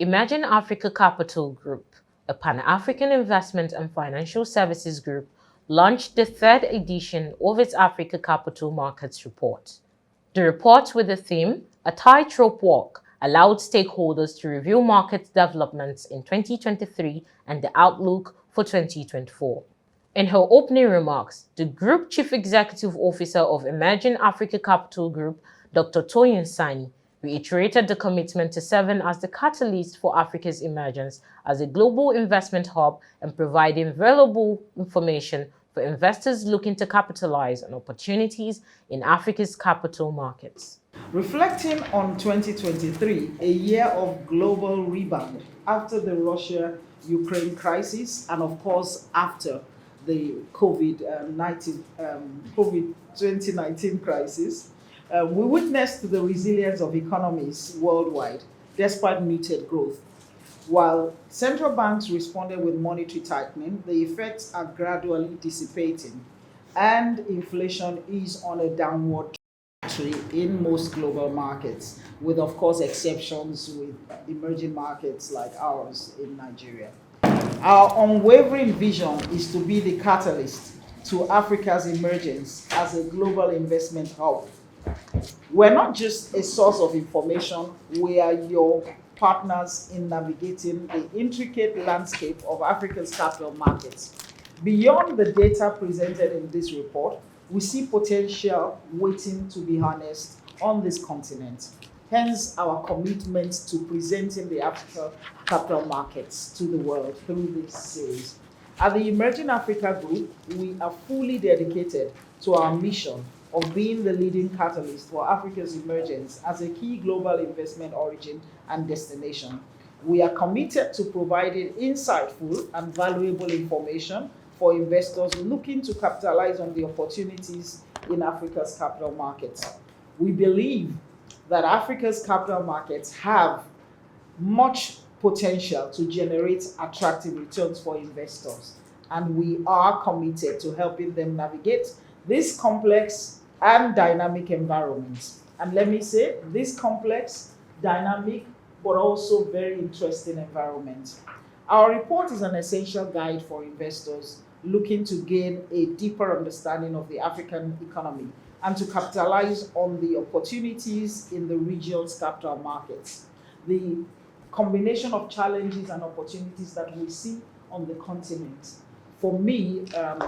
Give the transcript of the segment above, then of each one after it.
Emerging Africa Capital Group, a Pan-African investment and financial services group, launched the third edition of its Africa Capital Markets Report. The report, with the theme, A Tightrope Walk, allowed stakeholders to review market developments in 2023 and the outlook for 2024. In her opening remarks, the Group Chief Executive Officer of Emerging Africa Capital Group, Dr. Toyin Sani, reiterated the commitment to serving as the catalyst for Africa's emergence as a global investment hub and providing valuable information for investors looking to capitalize on opportunities in Africa's capital markets. Reflecting on 2023, a year of global rebound after the Russia-Ukraine crisis and of course after the COVID-19 crisis, we witnessed the resilience of economies worldwide despite muted growth. While central banks responded with monetary tightening, the effects are gradually dissipating and inflation is on a downward trajectory in most global markets, with of course exceptions with emerging markets like ours in Nigeria. Our unwavering vision is to be the catalyst to Africa's emergence as a global investment hub. We're not just a source of information, we are your partners in navigating the intricate landscape of Africa's capital markets. Beyond the data presented in this report, we see potential waiting to be harnessed on this continent. Hence, our commitment to presenting the African capital markets to the world through this series. At the Emerging Africa Group, we are fully dedicated to our mission of being the leading catalyst for Africa's emergence as a key global investment origin and destination. We are committed to providing insightful and valuable information for investors looking to capitalize on the opportunities in Africa's capital markets. We believe that Africa's capital markets have much potential to generate attractive returns for investors, and we are committed to helping them navigate this complex and dynamic environment. And let me say, this complex, dynamic, but also very interesting environment. Our report is an essential guide for investors looking to gain a deeper understanding of the African economy and to capitalize on the opportunities in the region's capital markets. The combination of challenges and opportunities that we see on the continent, for me,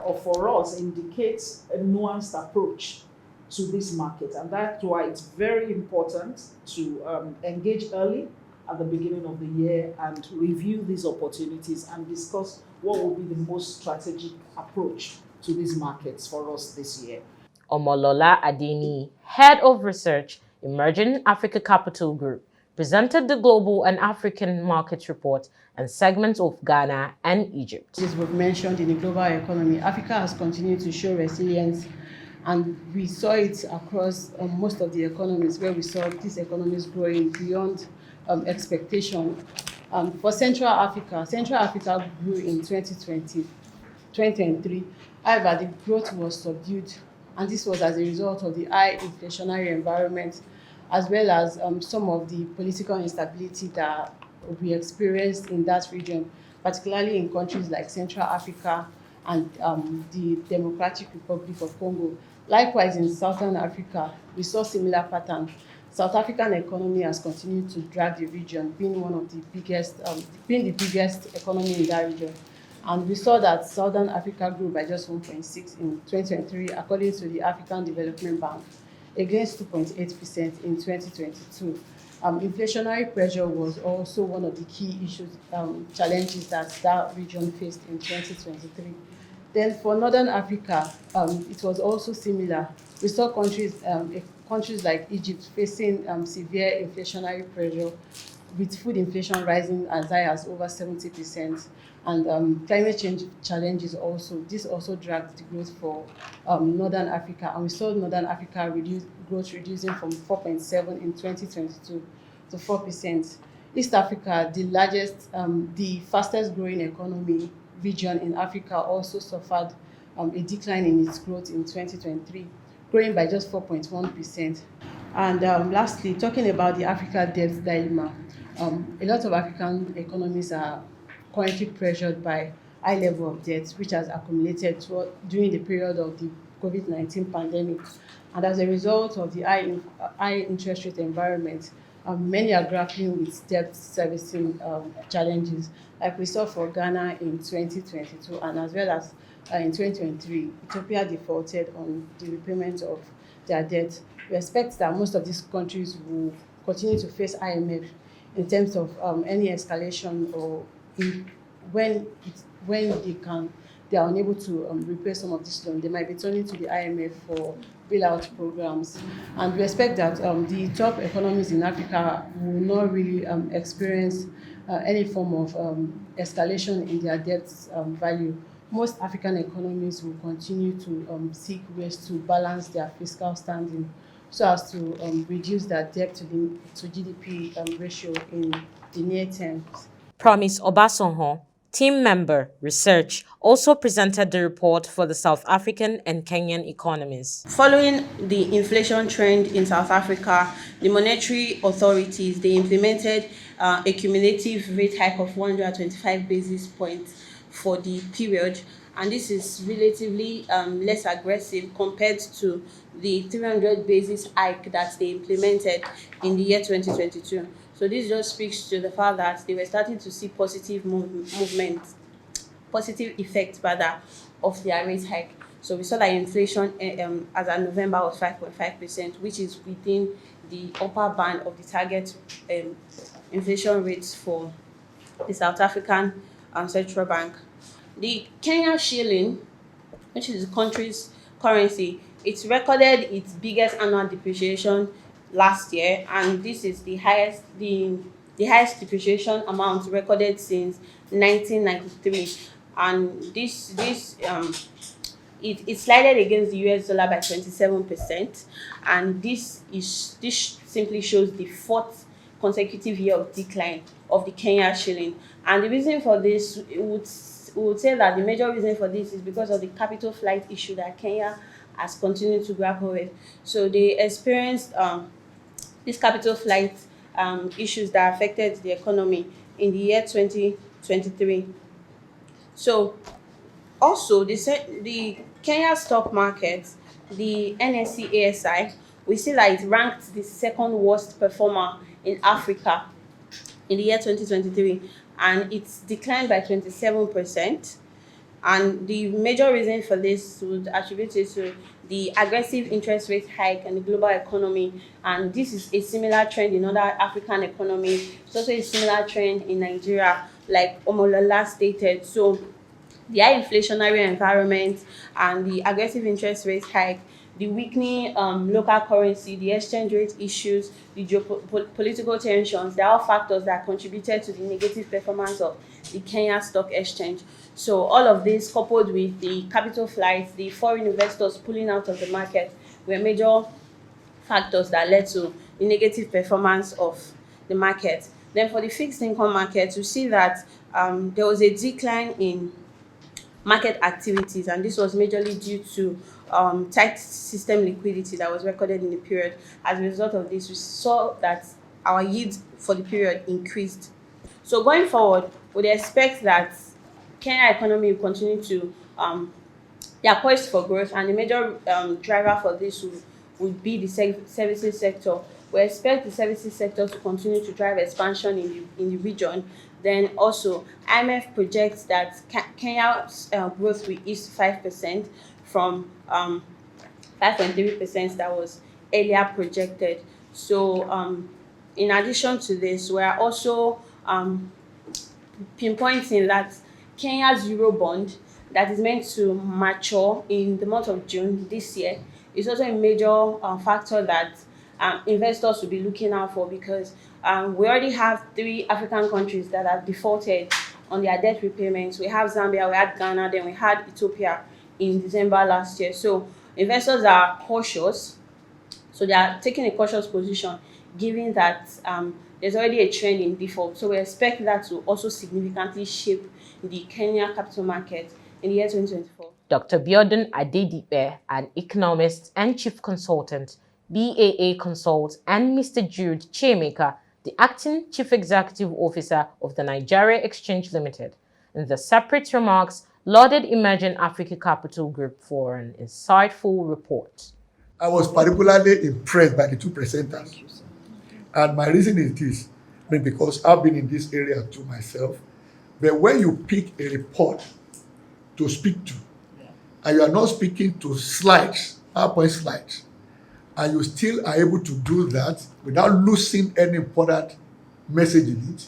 or for us, indicates a nuanced approach to this market. And that's why it's very important to engage early at the beginning of the year and review these opportunities and discuss what will be the most strategic approach to these markets for us this year. Omolola Adeni, Head of Research, Emerging Africa Capital Group, presented the Global and African Markets Report and segments of Ghana and Egypt. As we've mentioned, in the global economy, Africa has continued to show resilience, and we saw it across most of the economies, where we saw these economies growing beyond expectation. For Central Africa grew in 2023. However, the growth was subdued, and this was as a result of the high inflationary environment, as well as some of the political instability that we experienced in that region, particularly in countries like Central Africa and the Democratic Republic of Congo. Likewise, in Southern Africa, we saw similar pattern. South African economy has continued to drag the region, being one of the biggest economy in that region. And we saw that Southern Africa grew by just 1.6% in 2023, according to the African Development Bank, against 2.8% in 2022. Inflationary pressure was also one of the key issues, challenges that region faced in 2023. Then for Northern Africa, it was also similar. We saw countries like Egypt facing severe inflationary pressure, with food inflation rising as high as over 70%, and climate change challenges also. This also dragged the growth for Northern Africa, and we saw Northern Africa growth reducing from 4.7% in 2022 to 4%. East Africa, the fastest growing economy region in Africa, also suffered a decline in its growth in 2023, growing by just 4.1%. And lastly, talking about the Africa debt dilemma, A lot of African economies are currently pressured by high level of debt, which has accumulated during the period of the COVID-19 pandemic. And as a result of the high interest rate environment, many are grappling with debt servicing challenges, like we saw for Ghana in 2022, and as well as in 2023, Ethiopia defaulted on the repayment of their debt. We expect that most of these countries will continue to face IMF in terms of any escalation, or in, when they are unable to repay some of this loan, they might be turning to the IMF for bailout programs. And we expect that the top economies in Africa will not really experience any form of escalation in their debt value. Most African economies will continue to seek ways to balance their fiscal standing so as to reduce their debt to GDP ratio in the near term. Promise Obasonho, team member, research, also presented the report for the South African and Kenyan economies. Following the inflation trend in South Africa, the monetary authorities, they implemented a cumulative rate hike of 125 basis points for the period, and this is relatively less aggressive compared to the 300 basis hike that they implemented in the year 2022. So this just speaks to the fact that they were starting to see positive positive effect rather of their rate hike. So we saw that inflation as of November was 5.5%, which is within the upper band of the target inflation rates for the South African Central Bank. The Kenya shilling, which is the country's currency, it recorded its biggest annual depreciation last year, and this is the highest depreciation amount recorded since 1993. And it slided against the US dollar by 27%, and this simply shows the fourth consecutive year of decline of the Kenya shilling. And the reason for this, we would say that the major reason for this is because of the capital flight issue that Kenya has continued to grapple with. So they experienced these capital flight issues that affected the economy in the year 2023. So also the Kenya stock market, the NSE ASI, we see that it ranked the second worst performer in Africa in the year 2023, and it's declined by 27%. And the major reason for this would attribute it to the aggressive interest rate hike in the global economy, and this is a similar trend in other African economies. It's also a similar trend in Nigeria, like Omolola stated. So the high inflationary environment and the aggressive interest rate hike, the weakening local currency, the exchange rate issues, the geopolitical tensions, they are all factors that contributed to the negative performance of the Kenya Stock Exchange. So all of this, coupled with the capital flights, the foreign investors pulling out of the market, were major factors that led to the negative performance of the market. Then for the fixed income market, you see that there was a decline in market activities, and this was majorly due to tight system liquidity that was recorded in the period. As a result of this, we saw that our yields for the period increased. So going forward, we expect that Kenya economy will continue to they are poised for growth, and the major driver for this would be the services sector. We expect the services sector to continue to drive expansion in the region. Then also, IMF projects that Kenya's growth will ease 5% from 5.3% that was earlier projected. So in addition to this, we are also pinpointing that Kenya's Eurobond that is meant to mature in the month of June this year is also a major factor that investors will be looking out for, because we already have 3 African countries that have defaulted on their debt repayments. We have Zambia, we had Ghana, then we had Ethiopia in December last year. So investors are cautious. So they are taking a cautious position, given that there's already a trend in default. So we expect that to also significantly shape the Kenya capital market in the year 2024. Dr. Biodun Adedipe, an economist and chief consultant, BAA Consult, and Mr. Jude Chemeka, the Acting Chief Executive Officer of the Nigeria Exchange Limited, in the separate remarks, lauded Emerging Africa Capital Group for an insightful report. I was particularly impressed by the two presenters. And my reason is this, because I've been in this area too myself. But when you pick a report to speak to, and you are not speaking to slides, PowerPoint slides, and you still are able to do that without losing any important message in it,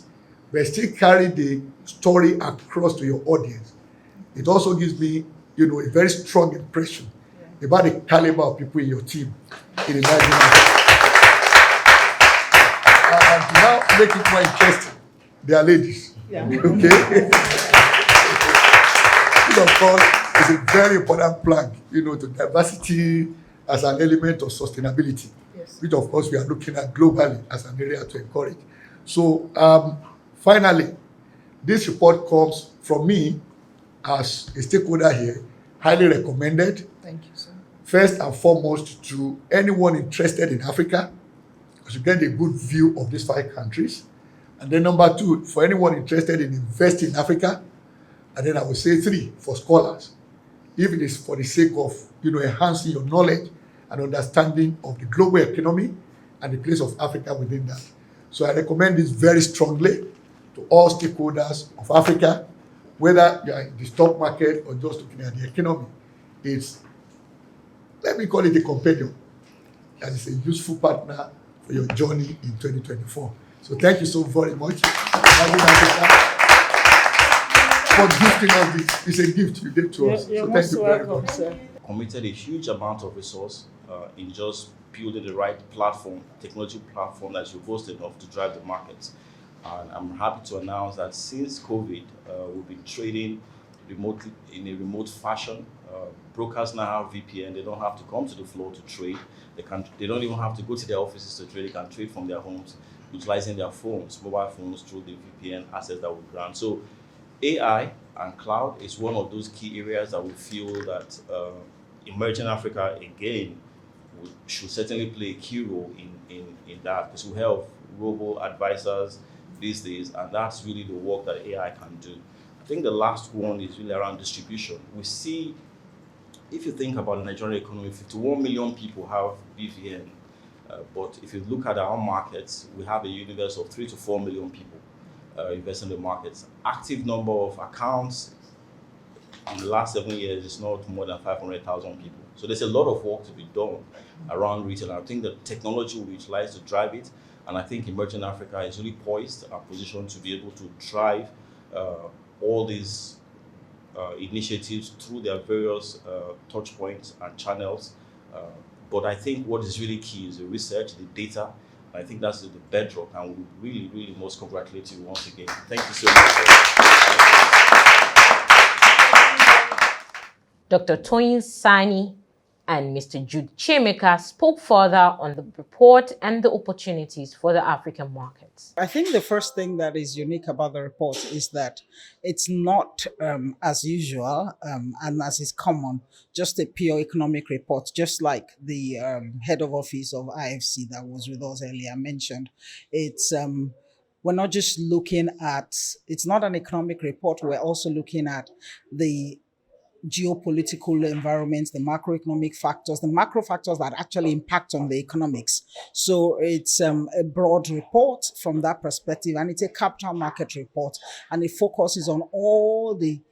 but still carry the story across to your audience, it also gives me, a very strong impression about the caliber of people in your team in Emerging Africa. And to now make it more interesting, they are ladies. Okay? This, of course, is a very important plank, to diversity as an element of sustainability, which, of course, we are looking at globally as an area to encourage. So, finally, this report comes from me as a stakeholder here, highly recommended. Thank you, sir. First and foremost, to anyone interested in Africa, because you get a good view of these 5 countries. And then number 2, for anyone interested in investing in Africa. And then I would say 3, for scholars, if it is for the sake of, enhancing your knowledge and understanding of the global economy and the place of Africa within that. So I recommend this very strongly to all stakeholders of Africa, whether you are in the stock market or just looking at the economy. It's, let me call it a companion, and it's a useful partner for your journey in 2024. So thank you so very much for gifting us this. It's a gift you gave to us. So thank you very much. Sir. Committed a huge amount of resource in just building the right platform, technology platform that's robust enough to drive the markets. And I'm happy to announce that since COVID, we've been trading remotely in a remote fashion. Brokers now have VPN. They don't have to come to the floor to trade. They don't even have to go to their offices to trade. They can trade from their homes, utilizing their phones, mobile phones, through the VPN access that we grant. So AI and cloud is one of those key areas that we feel that Emerging Africa, again, should certainly play a key role in that, because we have robo-advisors these days, and that's really the work that AI can do. I think the last one is really around distribution. We see, if you think about the Nigerian economy, 51 million people have BVN, but if you look at our markets, we have a universe of 3 to 4 million people invest in the markets. Active number of accounts in the last 7 years is not more than 500,000 people. So there's a lot of work to be done around retail. I think the technology will be utilized to drive it, and I think Emerging Africa is really poised and positioned to be able to drive all these initiatives through their various touch points and channels. But I think what is really key is the research, the data. I think that's the bedrock, and we really, really must congratulate you once again. Thank you so much. Dr. Toyin Sani and Mr. Jude Chemeka spoke further on the report and the opportunities for the African markets. I think the first thing that is unique about the report is that it's not, as usual, and as is common, just a pure economic report, just like the head of office of IFC that was with us earlier mentioned. It's we're not just looking at, it's not an economic report, we're also looking at the geopolitical environments, the macroeconomic factors, the macro factors that actually impact on the economics. So it's a broad report from that perspective, and it's a capital market report, and it focuses on all the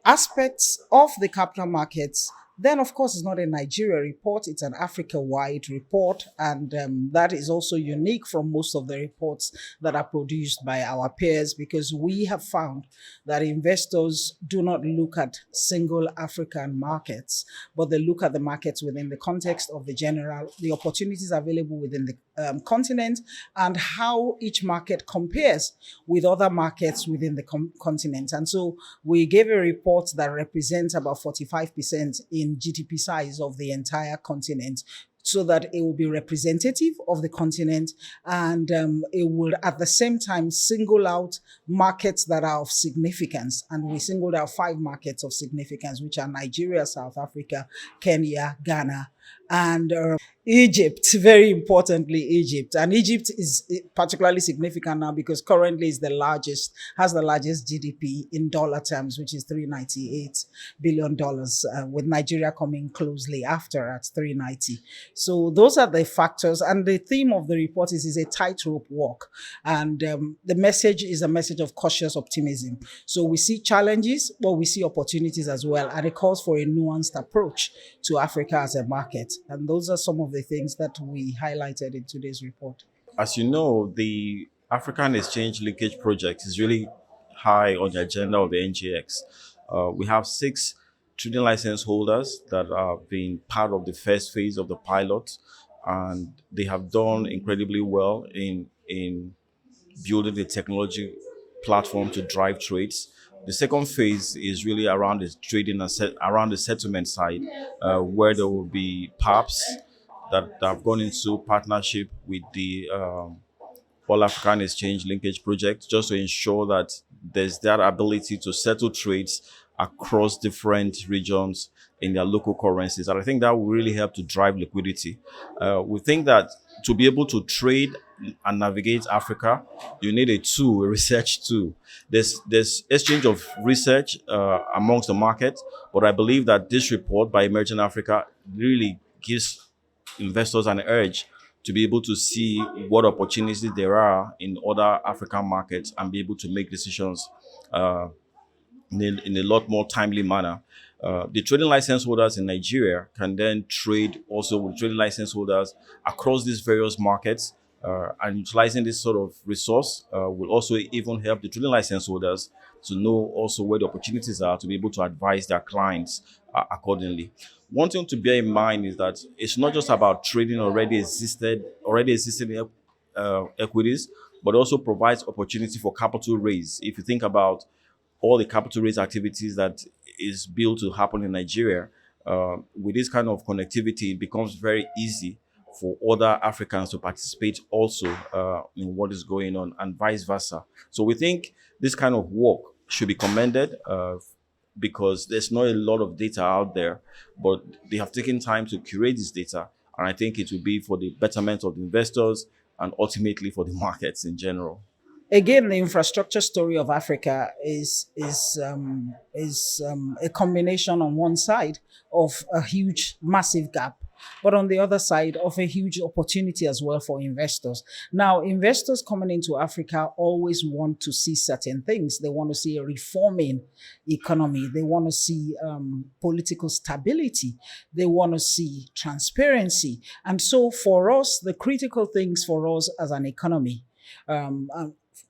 aspects of the capital markets. Then, of course, it's not a Nigeria report, it's an Africa-wide report, and that is also unique from most of the reports that are produced by our peers, because we have found that investors do not look at single African markets, but they look at the markets within the context of the opportunities available within the continent, and how each market compares with other markets within the continent. And so we gave a report that represents about 45% in GDP size of the entire continent, so that it will be representative of the continent, and it will at the same time single out markets that are of significance. And we singled out 5 markets of significance, which are Nigeria, South Africa, Kenya, Ghana, and Egypt, very importantly, Egypt. And Egypt is particularly significant now because currently is has the largest GDP in dollar terms, which is $398 billion, with Nigeria coming closely after at 390. So those are the factors. And the theme of the report is a tightrope walk. And the message is a message of cautious optimism. So we see challenges, but we see opportunities as well. And it calls for a nuanced approach to Africa as a market. And those are some of the things that we highlighted in today's report. As you know, the African Exchange Linkage Project is really high on the agenda of the NGX. We have 6 trading license holders that have been part of the first phase of the pilot, and they have done incredibly well in building the technology platform to drive trades. The second phase is really around the trading and around the settlement side, where there will be PAPs that have gone into partnership with the All African Exchange Linkage Project, just to ensure that there's that ability to settle trades across different regions in their local currencies. And I think that will really help to drive liquidity. We think that to be able to trade and navigate Africa, you need a research tool. There's exchange of research amongst the market, but I believe that this report by Emerging Africa really gives investors an urge to be able to see what opportunities there are in other African markets and be able to make decisions in a lot more timely manner. The trading license holders in Nigeria can then trade also with trading license holders across these various markets, and utilizing this sort of resource will also even help the trading license holders to know also where the opportunities are to be able to advise their clients accordingly. One thing to bear in mind is that it's not just about trading already existing equities, but also provides opportunity for capital raise. If you think about all the capital raise activities that is built to happen in Nigeria, with this kind of connectivity, it becomes very easy for other Africans to participate also in what is going on, and vice versa. So we think this kind of work should be commended because there's not a lot of data out there, but they have taken time to curate this data. And I think it will be for the betterment of the investors and ultimately for the markets in general. Again, the infrastructure story of Africa is a combination on one side of a huge, massive gap, but on the other side of a huge opportunity as well for investors. Now, investors coming into Africa always want to see certain things. They want to see a reforming economy. They want to see political stability. They want to see transparency. And so for us, the critical things for us as an economy,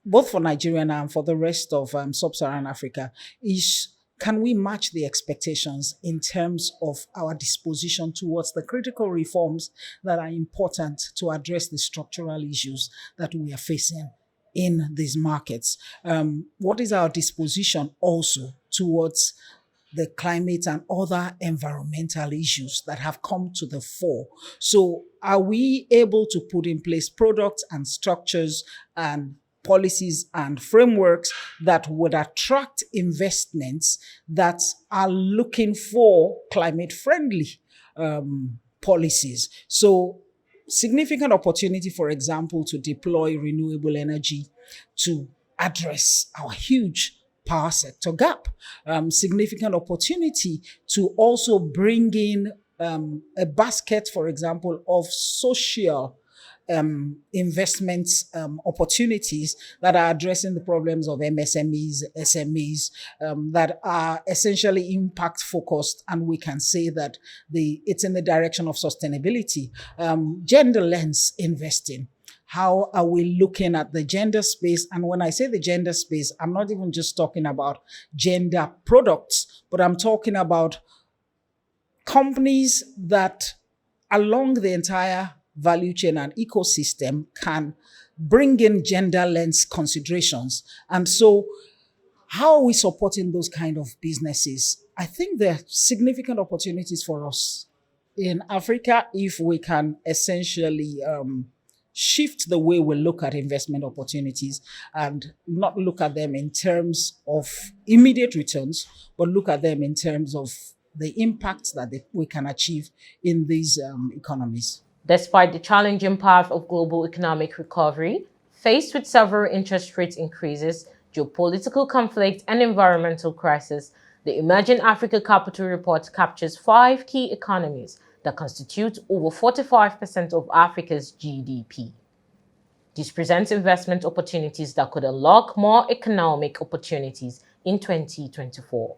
both for Nigeria and for the rest of sub-Saharan Africa, is can we match the expectations in terms of our disposition towards the critical reforms that are important to address the structural issues that we are facing in these markets? What is our disposition also towards the climate and other environmental issues that have come to the fore? So are we able to put in place products and structures and policies and frameworks that would attract investments that are looking for climate-friendly policies? So significant opportunity, for example, to deploy renewable energy to address our huge power sector gap. Significant opportunity to also bring in a basket, for example, of social investments opportunities that are addressing the problems of MSMEs, SMEs, that are essentially impact focused, and we can say that it's in the direction of sustainability. Gender lens investing. How are we looking at the gender space? And when I say the gender space, I'm not even just talking about gender products, but I'm talking about companies that along the entire value chain and ecosystem can bring in gender lens considerations. And so how are we supporting those kind of businesses? I think there are significant opportunities for us in Africa if we can essentially shift the way we look at investment opportunities and not look at them in terms of immediate returns, but look at them in terms of the impacts that we can achieve in these economies. Despite the challenging path of global economic recovery, faced with several interest rate increases, geopolitical conflict, and environmental crisis, the Emerging Africa Capital Report captures 5 key economies that constitute over 45% of Africa's GDP. This presents investment opportunities that could unlock more economic opportunities in 2024.